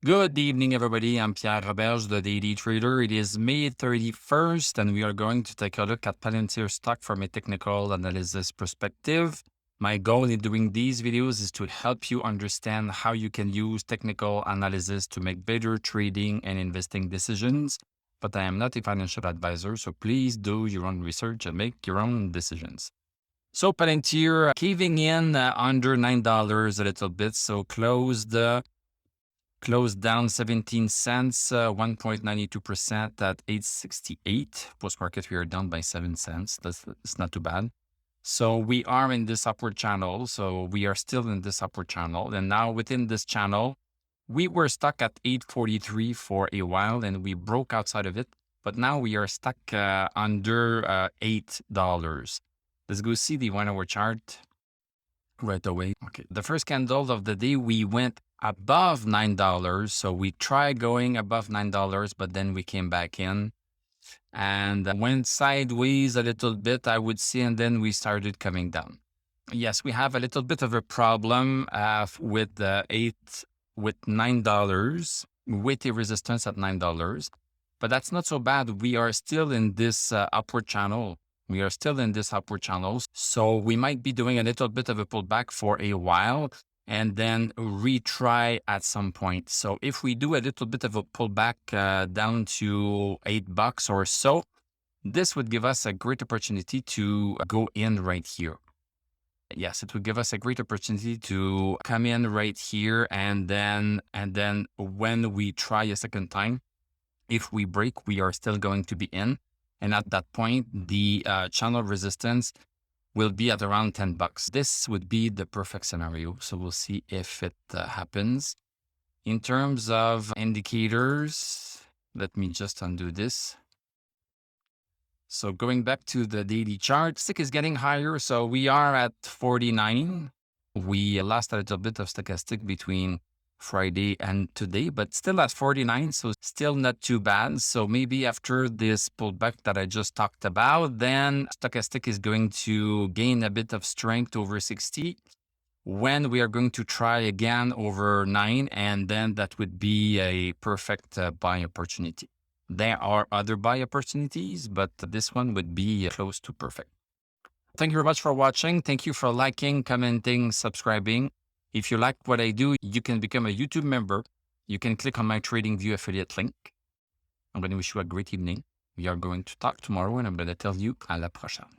Good evening, everybody. I'm Pierre Roberge, the Daily Trader. It is May 31st, and we are going to take a look at Palantir stock from a technical analysis perspective. My goal in doing these videos is to help you understand how you can use technical analysis to make better trading and investing decisions. But I am not a financial advisor, so please do your own research and make your own decisions. So Palantir caving in under $9 a little bit, so closed down 17 cents, 1.92% at 868. Post-market, we are down by 7 cents. That's not too bad. So we are in this upward channel. So we are still in this upward channel. And now within this channel, we were stuck at 843 for a while and we broke outside of it. But now we are stuck under $8. Let's go see the 1 hour chart right away. Okay, the first candle of the day, we went above $9. So we tried going above $9, but then we came back in and went sideways a little bit, I would say, and then we started coming down. Yes, we have a little bit of a problem with $9, with a resistance at $9, but that's not so bad. We are still in this upward channel. We are still in this upward channel. So we might be doing a little bit of a pullback for a while and then retry at some point. So if we do a little bit of a pullback down to $8 or so, this would give us a great opportunity to go in right here. Yes, it would give us a great opportunity to come in right here. And then when we try a second time, if we break, we are still going to be in. And at that point, the channel resistance will be at around $10. This would be the perfect scenario. So we'll see if it happens. In terms of indicators, let me just undo this. So going back to the daily chart, stick is getting higher. So we are at 49. We lost a little bit of stochastic between Friday and today, but still at 49. So still not too bad. So maybe after this pullback that I just talked about, then stochastic is going to gain a bit of strength over 60 when we are going to try again over 9. And then that would be a perfect buy opportunity. There are other buy opportunities, but this one would be close to perfect. Thank you very much for watching. Thank you for liking, commenting, subscribing. If you like what I do, you can become a YouTube member. You can click on my TradingView affiliate link. I'm going to wish you a great evening. We are going to talk tomorrow and I'm going to tell you à la prochaine.